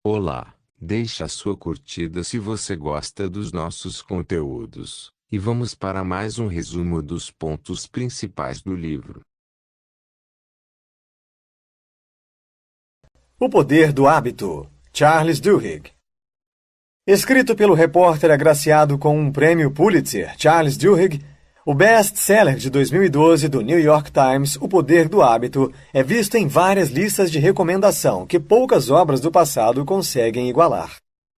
Olá, deixe a sua curtida se você gosta dos nossos conteúdos, e vamos para mais um resumo dos pontos principais do livro. O Poder do Hábito, Charles Duhigg. Escrito pelo repórter agraciado com um prêmio Pulitzer, Charles Duhigg, o best-seller de 2012 do New York Times, O Poder do Hábito, é visto em várias listas de recomendação que poucas obras do passado conseguem igualar.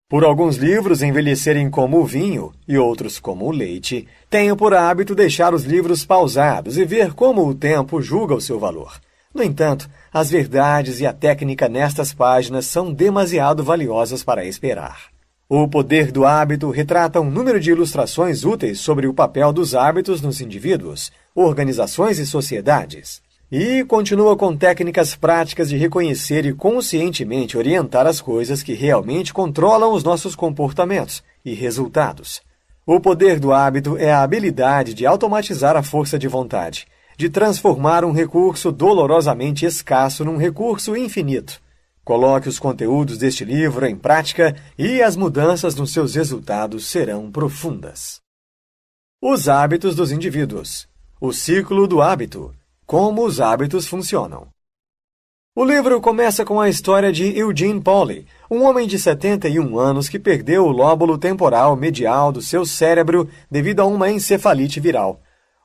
Por alguns livros envelhecerem como o vinho e outros como o leite, tenho por hábito deixar os livros pausados e ver como o tempo julga o seu valor. No entanto, as verdades e a técnica nestas páginas são demasiado valiosas para esperar. O Poder do Hábito retrata um número de ilustrações úteis sobre o papel dos hábitos nos indivíduos, organizações e sociedades. E continua com técnicas práticas de reconhecer e conscientemente orientar as coisas que realmente controlam os nossos comportamentos e resultados. O Poder do Hábito é a habilidade de automatizar a força de vontade, de transformar um recurso dolorosamente escasso num recurso infinito. Coloque os conteúdos deste livro em prática e as mudanças nos seus resultados serão profundas. Os hábitos dos indivíduos. O ciclo do hábito. Como os hábitos funcionam. O livro começa com a história de Eugene Pauly, um homem de 71 anos que perdeu o lóbulo temporal medial do seu cérebro devido a uma encefalite viral.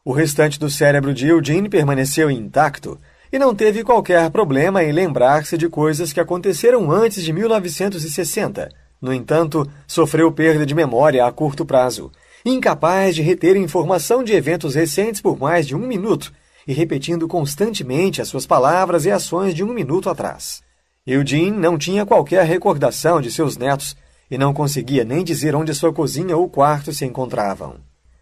O restante do cérebro de Eugene permaneceu intacto e não teve qualquer problema em lembrar-se de coisas que aconteceram antes de 1960. No entanto, sofreu perda de memória a curto prazo, incapaz de reter informação de eventos recentes por mais de 1 minuto e repetindo constantemente as suas palavras e ações de 1 minuto atrás. Eugene não tinha qualquer recordação de seus netos e não conseguia nem dizer onde sua cozinha ou quarto se encontravam,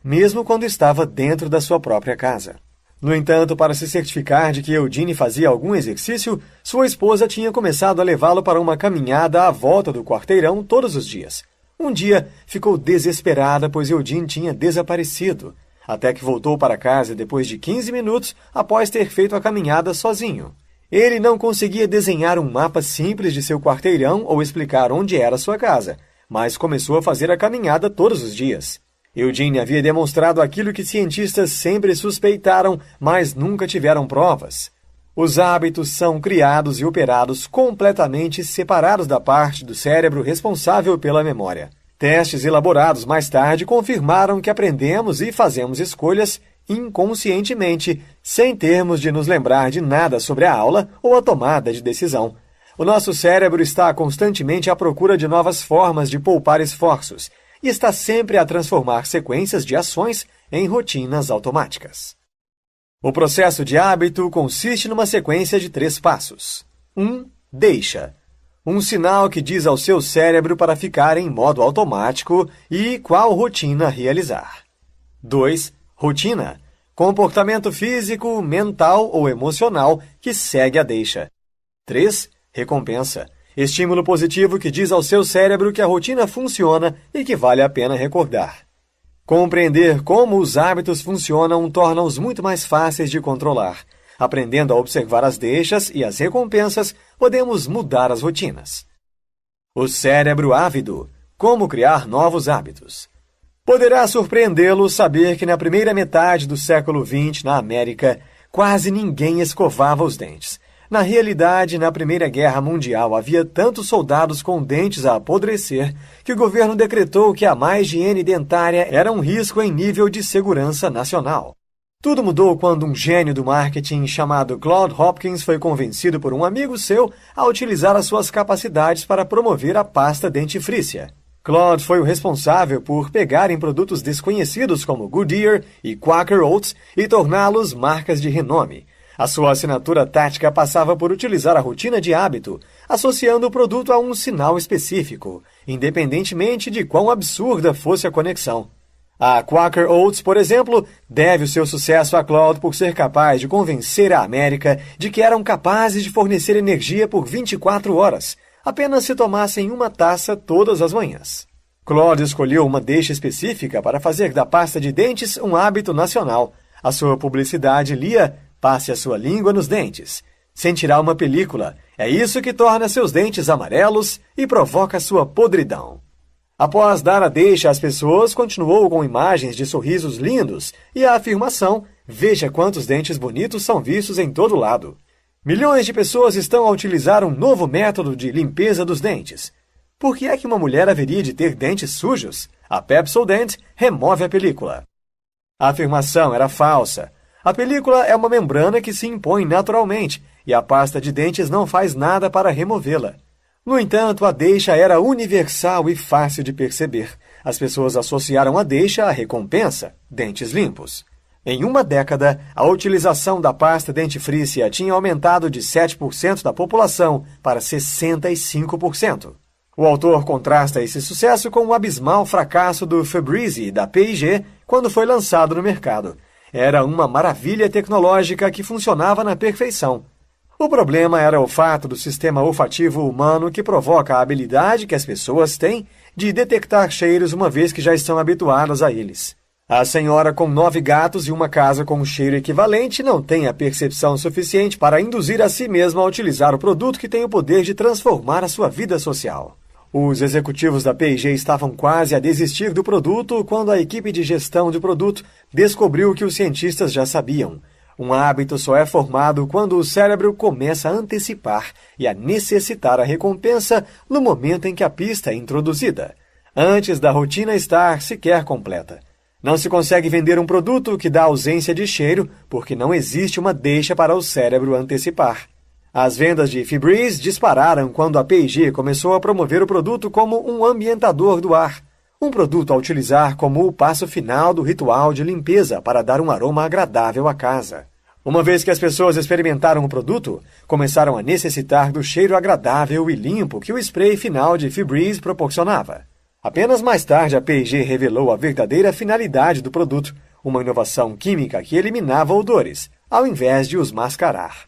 mesmo quando estava dentro da sua própria casa. No entanto, para se certificar de que Eugene fazia algum exercício, sua esposa tinha começado a levá-lo para uma caminhada à volta do quarteirão todos os dias. Um dia, ficou desesperada, pois Eugene tinha desaparecido, até que voltou para casa depois de 15 minutos após ter feito a caminhada sozinho. Ele não conseguia desenhar um mapa simples de seu quarteirão ou explicar onde era sua casa, mas começou a fazer a caminhada todos os dias. Eugene havia demonstrado aquilo que cientistas sempre suspeitaram, mas nunca tiveram provas. Os hábitos são criados e operados completamente separados da parte do cérebro responsável pela memória. Testes elaborados mais tarde confirmaram que aprendemos e fazemos escolhas inconscientemente, sem termos de nos lembrar de nada sobre a aula ou a tomada de decisão. O nosso cérebro está constantemente à procura de novas formas de poupar esforços e está sempre a transformar sequências de ações em rotinas automáticas. O processo de hábito consiste numa sequência de 3 passos. 1. Deixa. Um sinal que diz ao seu cérebro para ficar em modo automático e qual rotina realizar. 2. Rotina. Comportamento físico, mental ou emocional que segue a deixa. 3. Recompensa. Estímulo positivo que diz ao seu cérebro que a rotina funciona e que vale a pena recordar. Compreender como os hábitos funcionam torna-os muito mais fáceis de controlar. Aprendendo a observar as deixas e as recompensas, podemos mudar as rotinas. O cérebro ávido. Como criar novos hábitos. Poderá surpreendê-lo saber que na primeira metade do século XX, na América, quase ninguém escovava os dentes. Na realidade, na Primeira Guerra Mundial havia tantos soldados com dentes a apodrecer que o governo decretou que a má higiene dentária era um risco em nível de segurança nacional. Tudo mudou quando um gênio do marketing chamado Claude Hopkins foi convencido por um amigo seu a utilizar as suas capacidades para promover a pasta dentifrícia. Claude foi o responsável por pegar em produtos desconhecidos como Goodyear e Quaker Oats e torná-los marcas de renome. A sua assinatura tática passava por utilizar a rotina de hábito, associando o produto a um sinal específico, independentemente de quão absurda fosse a conexão. A Quaker Oats, por exemplo, deve o seu sucesso a Claude por ser capaz de convencer a América de que eram capazes de fornecer energia por 24 horas, apenas se tomassem uma taça todas as manhãs. Claude escolheu uma deixa específica para fazer da pasta de dentes um hábito nacional. A sua publicidade lia: passe a sua língua nos dentes. sem tirar uma película. É isso que torna seus dentes amarelos e provoca sua podridão. Após dar a deixa às pessoas, continuou com imagens de sorrisos lindos e a afirmação: veja quantos dentes bonitos são vistos em todo lado. Milhões de pessoas estão a utilizar um novo método de limpeza dos dentes. Por que é que uma mulher haveria de ter dentes sujos? A Pepsodent remove a película. A afirmação era falsa. A película é uma membrana que se impõe naturalmente e a pasta de dentes não faz nada para removê-la. No entanto, a deixa era universal e fácil de perceber. As pessoas associaram a deixa à recompensa, dentes limpos. Em uma década, a utilização da pasta dentifrícia tinha aumentado de 7% da população para 65%. O autor contrasta esse sucesso com o abismal fracasso do Febreze da P&G quando foi lançado no mercado. Era uma maravilha tecnológica que funcionava na perfeição. O problema era o fato do sistema olfativo humano que provoca a habilidade que as pessoas têm de detectar cheiros uma vez que já estão habituadas a eles. A senhora com 9 gatos e uma casa com um cheiro equivalente não tem a percepção suficiente para induzir a si mesma a utilizar o produto que tem o poder de transformar a sua vida social. Os executivos da P&G estavam quase a desistir do produto quando a equipe de gestão de produto descobriu o que os cientistas já sabiam. Um hábito só é formado quando o cérebro começa a antecipar e a necessitar a recompensa no momento em que a pista é introduzida, antes da rotina estar sequer completa. Não se consegue vender um produto que dá ausência de cheiro porque não existe uma deixa para o cérebro antecipar. As vendas de Febreze dispararam quando a P&G começou a promover o produto como um ambientador do ar, um produto a utilizar como o passo final do ritual de limpeza para dar um aroma agradável à casa. Uma vez que as pessoas experimentaram o produto, começaram a necessitar do cheiro agradável e limpo que o spray final de Febreze proporcionava. Apenas mais tarde a P&G revelou a verdadeira finalidade do produto, uma inovação química que eliminava odores, ao invés de os mascarar.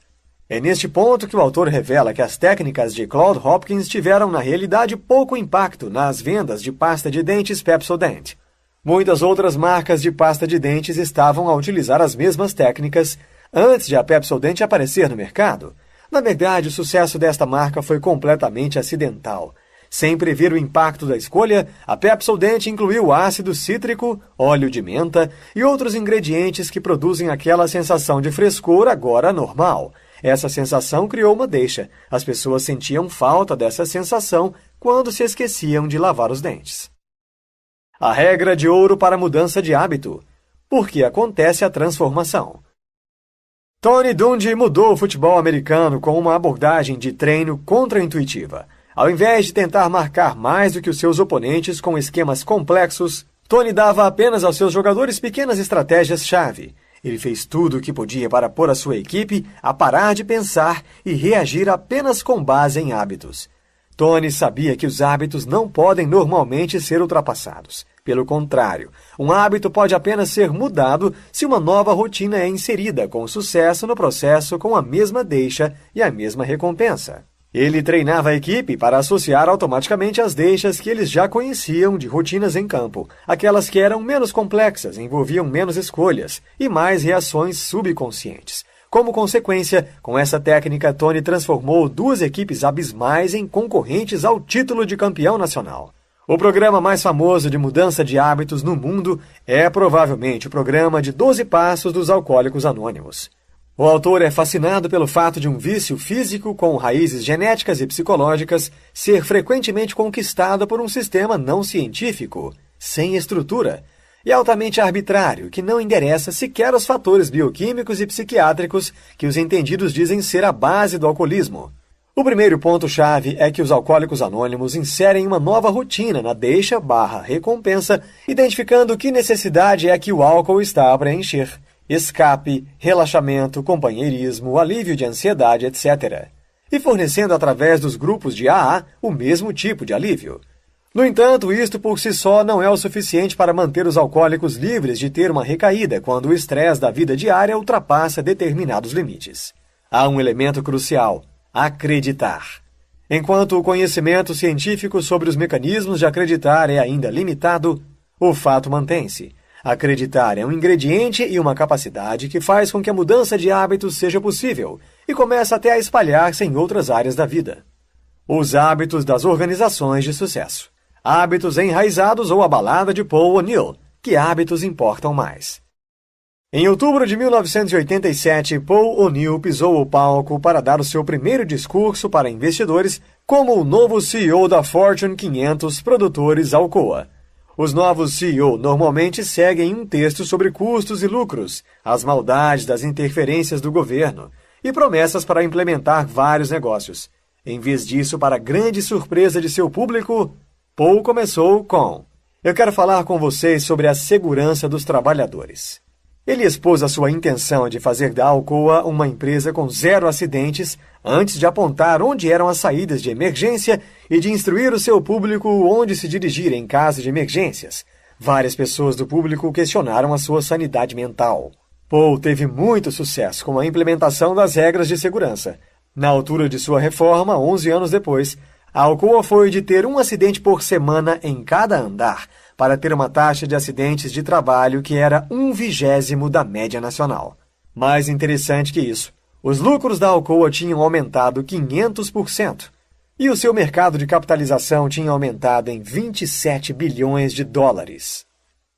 É neste ponto que o autor revela que as técnicas de Claude Hopkins tiveram na realidade pouco impacto nas vendas de pasta de dentes Pepsodent. Muitas outras marcas de pasta de dentes estavam a utilizar as mesmas técnicas antes de a Pepsodent aparecer no mercado. Na verdade, o sucesso desta marca foi completamente acidental. Sem prever o impacto da escolha, a Pepsodent incluiu ácido cítrico, óleo de menta e outros ingredientes que produzem aquela sensação de frescor agora normal. Essa sensação criou uma deixa. As pessoas sentiam falta dessa sensação quando se esqueciam de lavar os dentes. A regra de ouro para a mudança de hábito. Por que acontece a transformação? Tony Dungy mudou o futebol americano com uma abordagem de treino contraintuitiva. Ao invés de tentar marcar mais do que os seus oponentes com esquemas complexos, Tony dava apenas aos seus jogadores pequenas estratégias-chave. Ele fez tudo o que podia para pôr a sua equipe a parar de pensar e reagir apenas com base em hábitos. Tony sabia que os hábitos não podem normalmente ser ultrapassados. Pelo contrário, um hábito pode apenas ser mudado se uma nova rotina é inserida com sucesso no processo com a mesma deixa e a mesma recompensa. Ele treinava a equipe para associar automaticamente as deixas que eles já conheciam de rotinas em campo, aquelas que eram menos complexas, envolviam menos escolhas e mais reações subconscientes. Como consequência, com essa técnica, Tony transformou 2 equipes abismais em concorrentes ao título de campeão nacional. O programa mais famoso de mudança de hábitos no mundo é provavelmente o programa de 12 Passos dos Alcoólicos Anônimos. O autor é fascinado pelo fato de um vício físico com raízes genéticas e psicológicas ser frequentemente conquistado por um sistema não científico, sem estrutura, e altamente arbitrário, que não endereça sequer os fatores bioquímicos e psiquiátricos que os entendidos dizem ser a base do alcoolismo. O primeiro ponto-chave é que os alcoólicos anônimos inserem uma nova rotina na deixa/recompensa, identificando que necessidade é que o álcool está a preencher. Escape, relaxamento, companheirismo, alívio de ansiedade, etc. E fornecendo através dos grupos de AA o mesmo tipo de alívio. No entanto, isto por si só não é o suficiente para manter os alcoólicos livres de ter uma recaída quando o estresse da vida diária ultrapassa determinados limites. Há um elemento crucial: acreditar. Enquanto o conhecimento científico sobre os mecanismos de acreditar é ainda limitado, o fato mantém-se. Acreditar é um ingrediente e uma capacidade que faz com que a mudança de hábitos seja possível e começa até a espalhar-se em outras áreas da vida. Os hábitos das organizações de sucesso. Hábitos enraizados ou a balada de Paul O'Neill. Que hábitos importam mais? Em outubro de 1987, Paul O'Neill pisou o palco para dar o seu primeiro discurso para investidores como o novo CEO da Fortune 500 Produtores Alcoa. Os novos CEO normalmente seguem um texto sobre custos e lucros, as maldades das interferências do governo e promessas para implementar vários negócios. Em vez disso, para grande surpresa de seu público, Paul começou com: "Eu quero falar com vocês sobre a segurança dos trabalhadores." Ele expôs a sua intenção de fazer da Alcoa uma empresa com 0 acidentes antes de apontar onde eram as saídas de emergência e de instruir o seu público onde se dirigir em caso de emergências. Várias pessoas do público questionaram a sua sanidade mental. Paul teve muito sucesso com a implementação das regras de segurança. Na altura de sua reforma, 11 anos depois, a Alcoa foi de ter um acidente por semana em cada andar, para ter uma taxa de acidentes de trabalho que era 1/20 da média nacional. Mais interessante que isso, os lucros da Alcoa tinham aumentado 500%, e o seu mercado de capitalização tinha aumentado em 27 bilhões de dólares.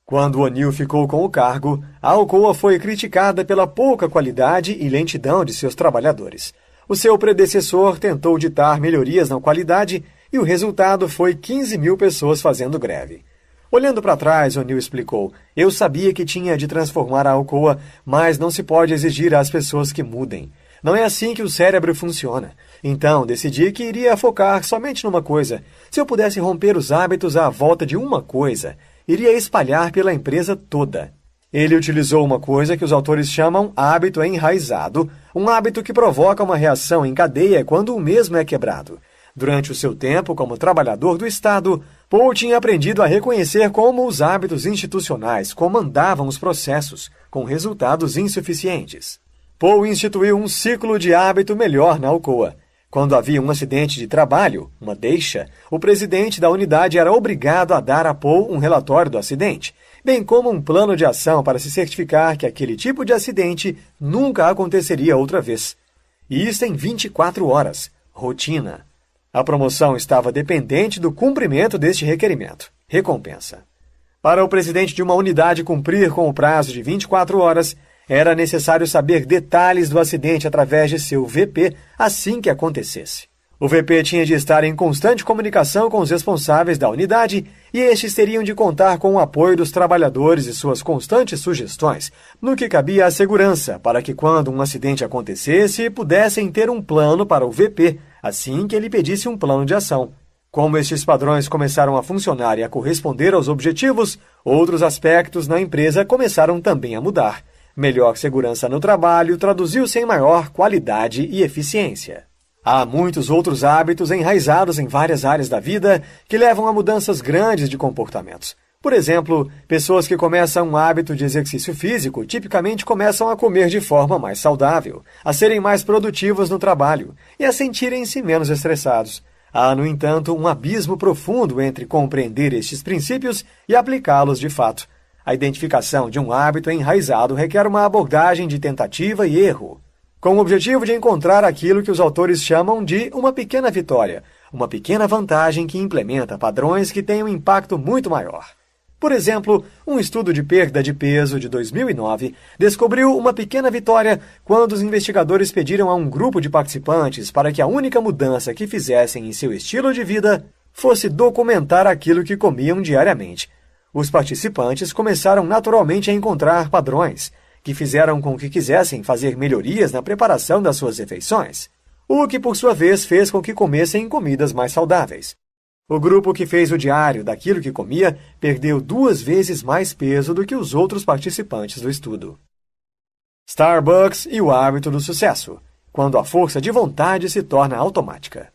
Quando O'Neill ficou com o cargo, a Alcoa foi criticada pela pouca qualidade e lentidão de seus trabalhadores. O seu predecessor tentou ditar melhorias na qualidade e o resultado foi 15 mil pessoas fazendo greve. Olhando para trás, O'Neill explicou: "Eu sabia que tinha de transformar a Alcoa, mas não se pode exigir às pessoas que mudem. Não é assim que o cérebro funciona. Então, decidi que iria focar somente numa coisa. Se eu pudesse romper os hábitos à volta de uma coisa, iria espalhar pela empresa toda." Ele utilizou uma coisa que os autores chamam hábito enraizado, um hábito que provoca uma reação em cadeia quando o mesmo é quebrado. Durante o seu tempo como trabalhador do Estado, Paul tinha aprendido a reconhecer como os hábitos institucionais comandavam os processos, com resultados insuficientes. Paul instituiu um ciclo de hábito melhor na Alcoa. Quando havia um acidente de trabalho, uma deixa, o presidente da unidade era obrigado a dar a Paul um relatório do acidente, bem como um plano de ação para se certificar que aquele tipo de acidente nunca aconteceria outra vez. E isso em 24 horas. Rotina. A promoção estava dependente do cumprimento deste requerimento. Recompensa. Para o presidente de uma unidade cumprir com o prazo de 24 horas, era necessário saber detalhes do acidente através de seu VP assim que acontecesse. O VP tinha de estar em constante comunicação com os responsáveis da unidade e estes teriam de contar com o apoio dos trabalhadores e suas constantes sugestões, no que cabia à segurança, para que quando um acidente acontecesse, pudessem ter um plano para o VP, assim que ele pedisse um plano de ação. Como estes padrões começaram a funcionar e a corresponder aos objetivos, outros aspectos na empresa começaram também a mudar. Melhor segurança no trabalho traduziu-se em maior qualidade e eficiência. Há muitos outros hábitos enraizados em várias áreas da vida que levam a mudanças grandes de comportamentos. Por exemplo, pessoas que começam um hábito de exercício físico tipicamente começam a comer de forma mais saudável, a serem mais produtivas no trabalho e a sentirem-se menos estressados. Há, no entanto, um abismo profundo entre compreender estes princípios e aplicá-los de fato. A identificação de um hábito enraizado requer uma abordagem de tentativa e erro, com o objetivo de encontrar aquilo que os autores chamam de uma pequena vitória, uma pequena vantagem que implementa padrões que têm um impacto muito maior. Por exemplo, um estudo de perda de peso de 2009 descobriu uma pequena vitória quando os investigadores pediram a um grupo de participantes para que a única mudança que fizessem em seu estilo de vida fosse documentar aquilo que comiam diariamente. Os participantes começaram naturalmente a encontrar padrões, que fizeram com que quisessem fazer melhorias na preparação das suas refeições, o que por sua vez fez com que comessem comidas mais saudáveis. O grupo que fez o diário daquilo que comia perdeu 2 vezes mais peso do que os outros participantes do estudo. Starbucks e o hábito do sucesso, quando a força de vontade se torna automática.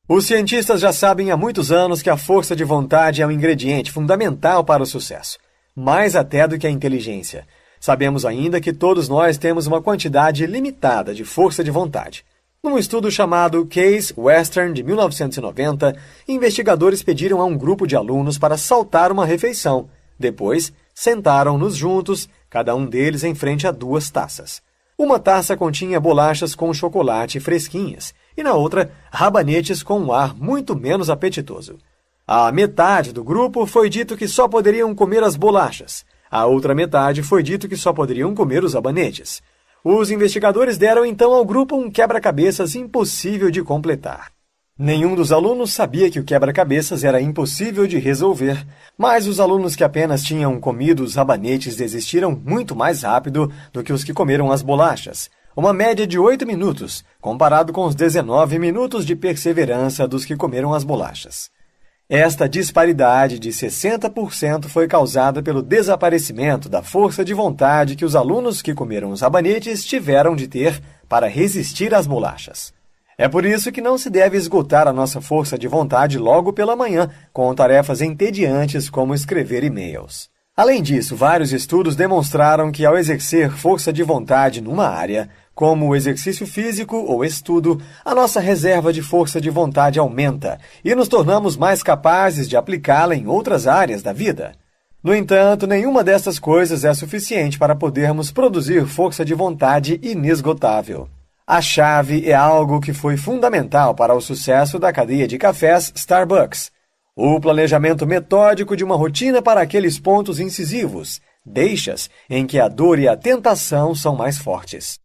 Os cientistas já sabem há muitos anos que a força de vontade é um ingrediente fundamental para o sucesso, mais até do que a inteligência. Sabemos ainda que todos nós temos uma quantidade limitada de força de vontade. Num estudo chamado Case Western de 1990, investigadores pediram a um grupo de alunos para saltar uma refeição. Depois, sentaram-nos juntos, cada um deles em frente a 2 taças. Uma taça continha bolachas com chocolate fresquinhas, e na outra, rabanetes com um ar muito menos apetitoso. À metade do grupo foi dito que só poderiam comer as bolachas. À outra metade foi dito que só poderiam comer os rabanetes. Os investigadores deram então ao grupo um quebra-cabeças impossível de completar. Nenhum dos alunos sabia que o quebra-cabeças era impossível de resolver, mas os alunos que apenas tinham comido os rabanetes desistiram muito mais rápido do que os que comeram as bolachas, uma média de 8 minutos, comparado com os 19 minutos de perseverança dos que comeram as bolachas. Esta disparidade de 60% foi causada pelo desaparecimento da força de vontade que os alunos que comeram os rabanetes tiveram de ter para resistir às bolachas. É por isso que não se deve esgotar a nossa força de vontade logo pela manhã com tarefas entediantes como escrever e-mails. Além disso, vários estudos demonstraram que ao exercer força de vontade numa área, como o exercício físico ou estudo, a nossa reserva de força de vontade aumenta e nos tornamos mais capazes de aplicá-la em outras áreas da vida. No entanto, nenhuma dessas coisas é suficiente para podermos produzir força de vontade inesgotável. A chave é algo que foi fundamental para o sucesso da cadeia de cafés Starbucks. O planejamento metódico de uma rotina para aqueles pontos incisivos, deixas em que a dor e a tentação são mais fortes.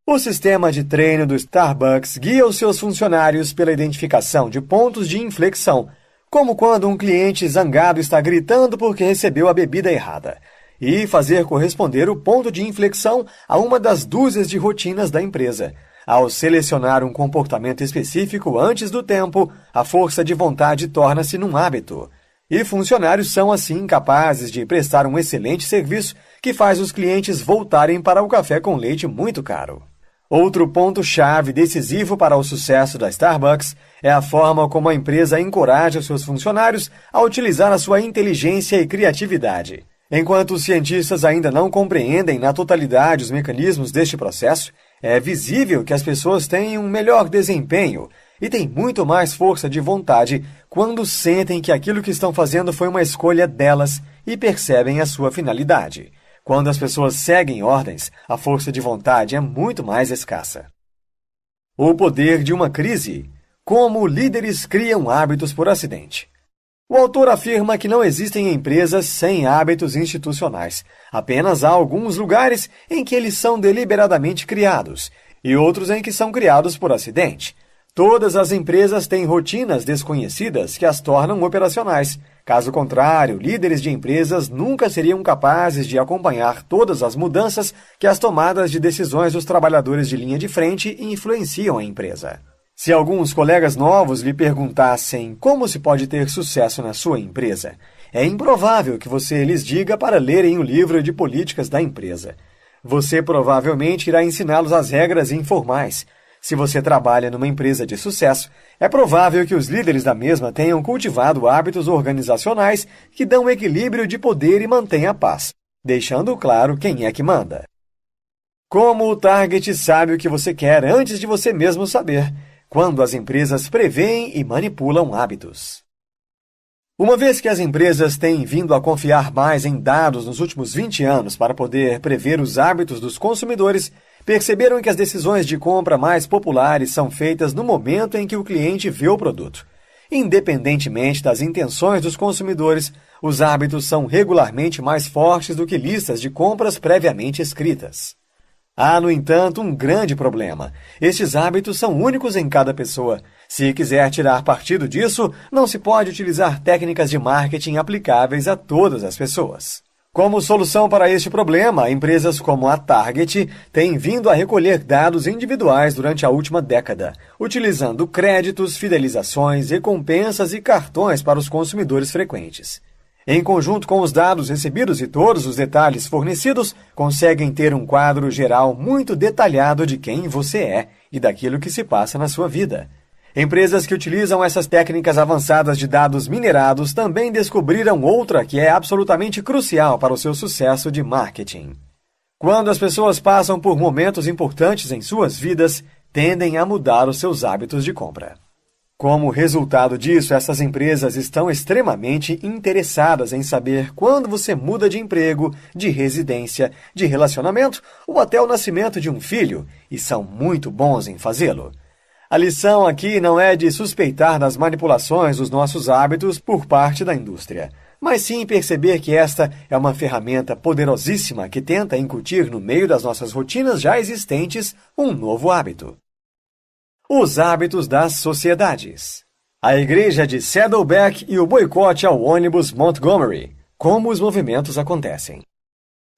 O sistema de treino do Starbucks guia os seus funcionários pela identificação de pontos de inflexão, como quando um cliente zangado está gritando porque recebeu a bebida errada, e fazer corresponder o ponto de inflexão a uma das dúzias de rotinas da empresa. Ao selecionar um comportamento específico antes do tempo, a força de vontade torna-se num hábito. E funcionários são, assim, capazes de prestar um excelente serviço que faz os clientes voltarem para o café com leite muito caro. Outro ponto-chave decisivo para o sucesso da Starbucks é a forma como a empresa encoraja seus funcionários a utilizar a sua inteligência e criatividade. Enquanto os cientistas ainda não compreendem na totalidade os mecanismos deste processo, é visível que as pessoas têm um melhor desempenho e têm muito mais força de vontade quando sentem que aquilo que estão fazendo foi uma escolha delas e percebem a sua finalidade. Quando as pessoas seguem ordens, a força de vontade é muito mais escassa. O poder de uma crise. Como líderes criam hábitos por acidente. O autor afirma que não existem empresas sem hábitos institucionais. Apenas há alguns lugares em que eles são deliberadamente criados, e outros em que são criados por acidente. Todas as empresas têm rotinas desconhecidas que as tornam operacionais. Caso contrário, líderes de empresas nunca seriam capazes de acompanhar todas as mudanças que as tomadas de decisões dos trabalhadores de linha de frente influenciam a empresa. Se alguns colegas novos lhe perguntassem como se pode ter sucesso na sua empresa, é improvável que você lhes diga para lerem o livro de políticas da empresa. Você provavelmente irá ensiná-los as regras informais. Se você trabalha numa empresa de sucesso, é provável que os líderes da mesma tenham cultivado hábitos organizacionais que dão equilíbrio de poder e mantêm a paz, deixando claro quem é que manda. Como o target sabe o que você quer antes de você mesmo saber? Quando as empresas preveem e manipulam hábitos. Uma vez que as empresas têm vindo a confiar mais em dados nos últimos 20 anos para poder prever os hábitos dos consumidores, perceberam que as decisões de compra mais populares são feitas no momento em que o cliente vê o produto. Independentemente das intenções dos consumidores, os hábitos são regularmente mais fortes do que listas de compras previamente escritas. Há, no entanto, um grande problema. Estes hábitos são únicos em cada pessoa. Se quiser tirar partido disso, não se pode utilizar técnicas de marketing aplicáveis a todas as pessoas. Como solução para este problema, empresas como a Target têm vindo a recolher dados individuais durante a última década, utilizando créditos, fidelizações, recompensas e cartões para os consumidores frequentes. Em conjunto com os dados recebidos e todos os detalhes fornecidos, conseguem ter um quadro geral muito detalhado de quem você é e daquilo que se passa na sua vida. Empresas que utilizam essas técnicas avançadas de dados minerados também descobriram outra que é absolutamente crucial para o seu sucesso de marketing. Quando as pessoas passam por momentos importantes em suas vidas, tendem a mudar os seus hábitos de compra. Como resultado disso, essas empresas estão extremamente interessadas em saber quando você muda de emprego, de residência, de relacionamento ou até o nascimento de um filho, e são muito bons em fazê-lo. A lição aqui não é de suspeitar das manipulações dos nossos hábitos por parte da indústria, mas sim perceber que esta é uma ferramenta poderosíssima que tenta incutir no meio das nossas rotinas já existentes um novo hábito. Os hábitos das sociedades. A Igreja de Saddleback e o boicote ao ônibus Montgomery. Como os movimentos acontecem.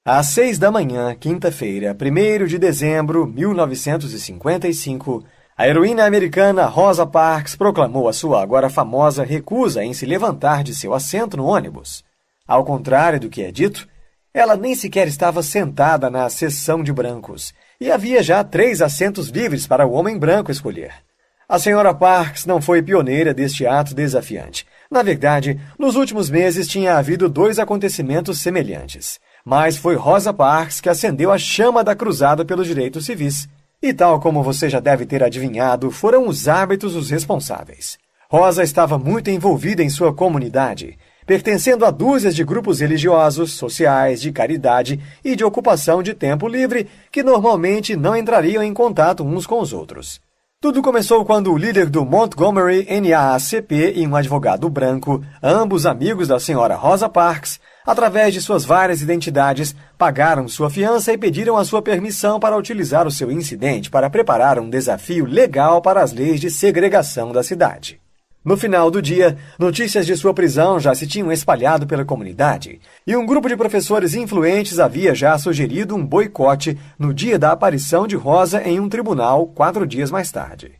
Às 6 da manhã, quinta-feira, 1º de dezembro de 1955, a heroína americana Rosa Parks proclamou a sua agora famosa recusa em se levantar de seu assento no ônibus. Ao contrário do que é dito, ela nem sequer estava sentada na seção de brancos, e havia já 3 assentos livres para o homem branco escolher. A senhora Parks não foi pioneira deste ato desafiante. Na verdade, nos últimos meses tinha havido 2 acontecimentos semelhantes. Mas foi Rosa Parks que acendeu a chama da cruzada pelos direitos civis. E tal como você já deve ter adivinhado, foram os hábitos os responsáveis. Rosa estava muito envolvida em sua comunidade, pertencendo a dúzias de grupos religiosos, sociais, de caridade e de ocupação de tempo livre que normalmente não entrariam em contato uns com os outros. Tudo começou quando o líder do Montgomery NAACP e um advogado branco, ambos amigos da senhora Rosa Parks, através de suas várias identidades, pagaram sua fiança e pediram a sua permissão para utilizar o seu incidente para preparar um desafio legal para as leis de segregação da cidade. No final do dia, notícias de sua prisão já se tinham espalhado pela comunidade, e um grupo de professores influentes havia já sugerido um boicote no dia da aparição de Rosa em um tribunal 4 dias mais tarde.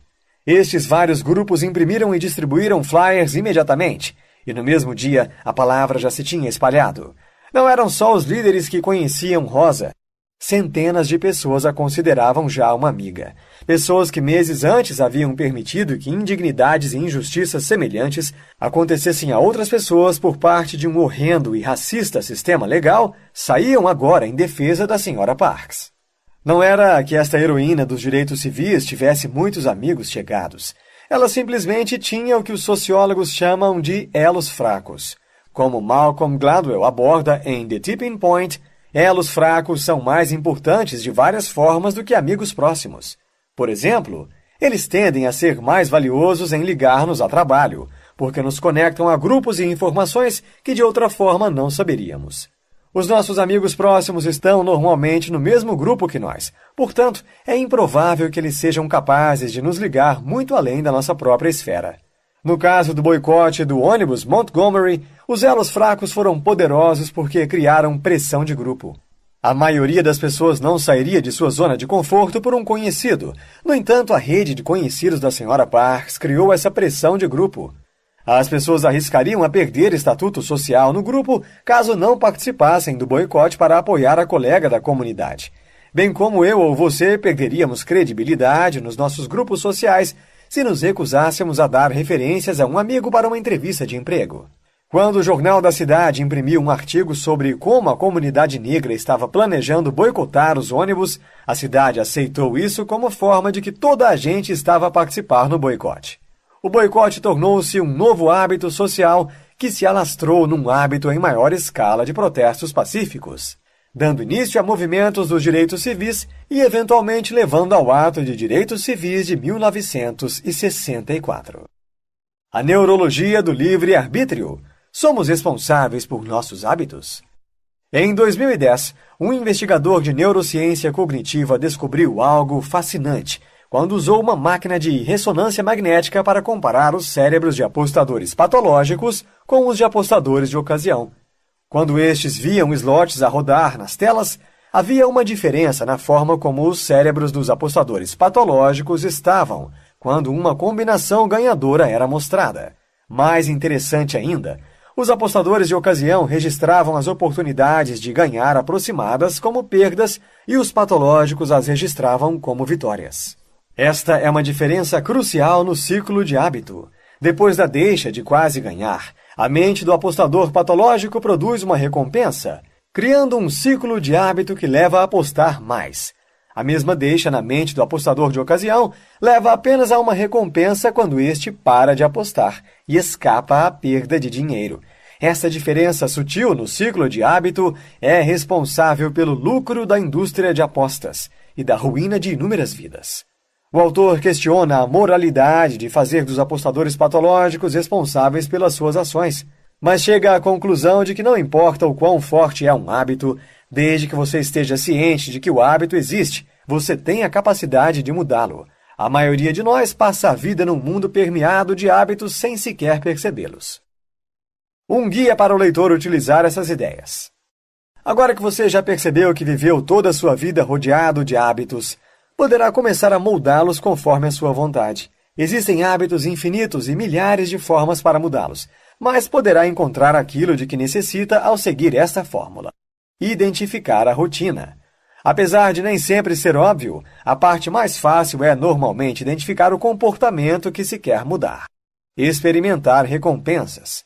Estes vários grupos imprimiram e distribuíram flyers imediatamente, e no mesmo dia a palavra já se tinha espalhado. Não eram só os líderes que conheciam Rosa. Centenas de pessoas a consideravam já uma amiga. Pessoas que meses antes haviam permitido que indignidades e injustiças semelhantes acontecessem a outras pessoas por parte de um horrendo e racista sistema legal, saíam agora em defesa da senhora Parks. Não era que esta heroína dos direitos civis tivesse muitos amigos chegados. Ela simplesmente tinha o que os sociólogos chamam de elos fracos. Como Malcolm Gladwell aborda em The Tipping Point, elos fracos são mais importantes de várias formas do que amigos próximos. Por exemplo, eles tendem a ser mais valiosos em ligar-nos a trabalho, porque nos conectam a grupos e informações que de outra forma não saberíamos. Os nossos amigos próximos estão normalmente no mesmo grupo que nós, portanto, é improvável que eles sejam capazes de nos ligar muito além da nossa própria esfera. No caso do boicote do ônibus Montgomery, os elos fracos foram poderosos porque criaram pressão de grupo. A maioria das pessoas não sairia de sua zona de conforto por um conhecido. No entanto, a rede de conhecidos da senhora Parks criou essa pressão de grupo. As pessoas arriscariam a perder estatuto social no grupo caso não participassem do boicote para apoiar a colega da comunidade. Bem como eu ou você perderíamos credibilidade nos nossos grupos sociais se nos recusássemos a dar referências a um amigo para uma entrevista de emprego. Quando o Jornal da Cidade imprimiu um artigo sobre como a comunidade negra estava planejando boicotar os ônibus, a cidade aceitou isso como forma de que toda a gente estava a participar no boicote. O boicote tornou-se um novo hábito social que se alastrou num hábito em maior escala de protestos pacíficos, dando início a movimentos dos direitos civis e, eventualmente, levando ao Ato de Direitos Civis de 1964. A neurologia do livre-arbítrio. Somos responsáveis por nossos hábitos? Em 2010, um investigador de neurociência cognitiva descobriu algo fascinante quando usou uma máquina de ressonância magnética para comparar os cérebros de apostadores patológicos com os de apostadores de ocasião. Quando estes viam slots a rodar nas telas, havia uma diferença na forma como os cérebros dos apostadores patológicos estavam quando uma combinação ganhadora era mostrada. Mais interessante ainda, os apostadores de ocasião registravam as oportunidades de ganhar aproximadas como perdas e os patológicos as registravam como vitórias. Esta é uma diferença crucial no ciclo de hábito. Depois da deixa de quase ganhar, a mente do apostador patológico produz uma recompensa, criando um ciclo de hábito que leva a apostar mais. A mesma deixa na mente do apostador de ocasião leva apenas a uma recompensa quando este para de apostar e escapa à perda de dinheiro. Essa diferença sutil no ciclo de hábito é responsável pelo lucro da indústria de apostas e da ruína de inúmeras vidas. O autor questiona a moralidade de fazer dos apostadores patológicos responsáveis pelas suas ações, mas chega à conclusão de que não importa o quão forte é um hábito, desde que você esteja ciente de que o hábito existe, você tem a capacidade de mudá-lo. A maioria de nós passa a vida num mundo permeado de hábitos sem sequer percebê-los. Um guia para o leitor utilizar essas ideias. Agora que você já percebeu que viveu toda a sua vida rodeado de hábitos, poderá começar a moldá-los conforme a sua vontade. Existem hábitos infinitos e milhares de formas para mudá-los, mas poderá encontrar aquilo de que necessita ao seguir esta fórmula. Identificar a rotina. Apesar de nem sempre ser óbvio, a parte mais fácil é normalmente identificar o comportamento que se quer mudar. Experimentar recompensas.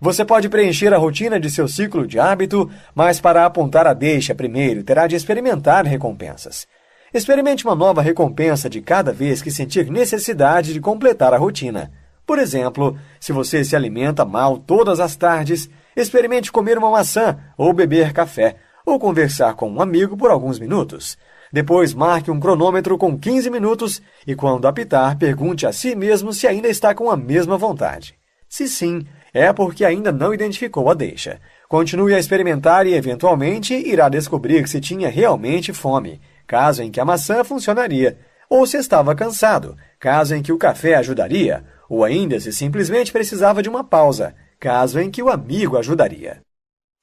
Você pode preencher a rotina de seu ciclo de hábito, mas para apontar a deixa primeiro terá de experimentar recompensas. Experimente uma nova recompensa de cada vez que sentir necessidade de completar a rotina. Por exemplo, se você se alimenta mal todas as tardes, experimente comer uma maçã ou beber café, ou conversar com um amigo por alguns minutos. Depois marque um cronômetro com 15 minutos e, quando apitar, pergunte a si mesmo se ainda está com a mesma vontade. Se sim, é porque ainda não identificou a deixa. Continue a experimentar e, eventualmente, irá descobrir se tinha realmente fome, caso em que a maçã funcionaria, ou se estava cansado, caso em que o café ajudaria, ou ainda se simplesmente precisava de uma pausa, caso em que o amigo ajudaria.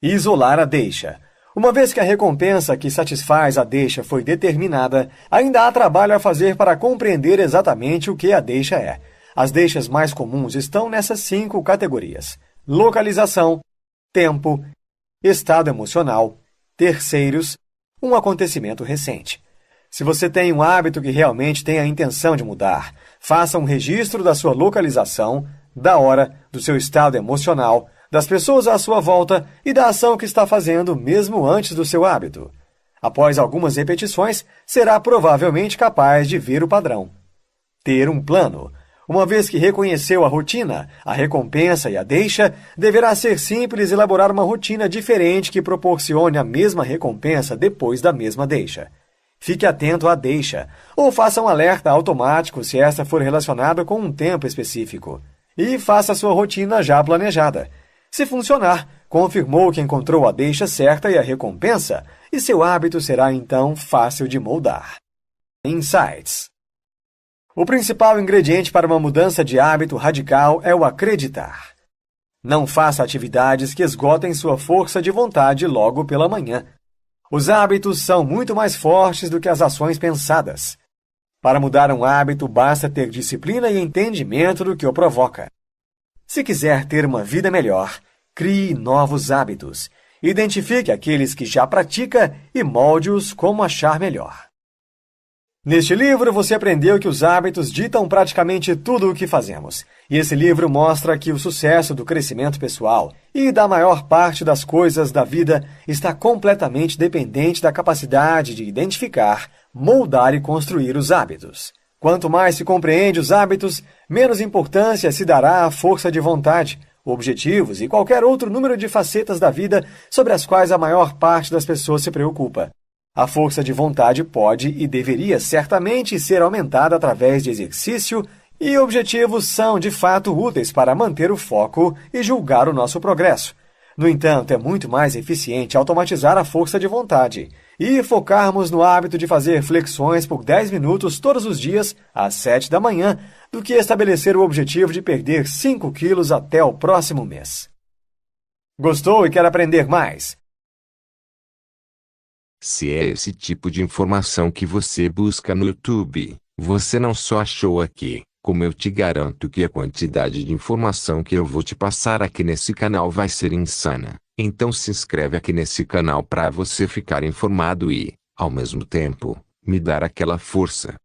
Isolar a deixa. Uma vez que a recompensa que satisfaz a deixa foi determinada, ainda há trabalho a fazer para compreender exatamente o que a deixa é. As deixas mais comuns estão nessas 5 categorias: localização, tempo, estado emocional, terceiros, um acontecimento recente. Se você tem um hábito que realmente tem a intenção de mudar, faça um registro da sua localização, da hora, do seu estado emocional, das pessoas à sua volta e da ação que está fazendo mesmo antes do seu hábito. Após algumas repetições, será provavelmente capaz de ver o padrão. Ter um plano. Uma vez que reconheceu a rotina, a recompensa e a deixa, deverá ser simples elaborar uma rotina diferente que proporcione a mesma recompensa depois da mesma deixa. Fique atento à deixa, ou faça um alerta automático se esta for relacionada com um tempo específico. E faça a sua rotina já planejada. Se funcionar, confirmou que encontrou a deixa certa e a recompensa, e seu hábito será então fácil de moldar. Insights. O principal ingrediente para uma mudança de hábito radical é o acreditar. Não faça atividades que esgotem sua força de vontade logo pela manhã. Os hábitos são muito mais fortes do que as ações pensadas. Para mudar um hábito, basta ter disciplina e entendimento do que o provoca. Se quiser ter uma vida melhor, crie novos hábitos. Identifique aqueles que já pratica e molde-os como achar melhor. Neste livro, você aprendeu que os hábitos ditam praticamente tudo o que fazemos. E esse livro mostra que o sucesso do crescimento pessoal e da maior parte das coisas da vida está completamente dependente da capacidade de identificar, moldar e construir os hábitos. Quanto mais se compreende os hábitos, menos importância se dará à força de vontade, objetivos e qualquer outro número de facetas da vida sobre as quais a maior parte das pessoas se preocupa. A força de vontade pode e deveria certamente ser aumentada através de exercício, e objetivos são de fato úteis para manter o foco e julgar o nosso progresso. No entanto, é muito mais eficiente automatizar a força de vontade e focarmos no hábito de fazer flexões por 10 minutos todos os dias, às 7 da manhã, do que estabelecer o objetivo de perder 5 quilos até o próximo mês. Gostou e quer aprender mais? Se é esse tipo de informação que você busca no YouTube, você não só achou aqui, como eu te garanto que a quantidade de informação que eu vou te passar aqui nesse canal vai ser insana. Então se inscreve aqui nesse canal para você ficar informado e, ao mesmo tempo, me dar aquela força.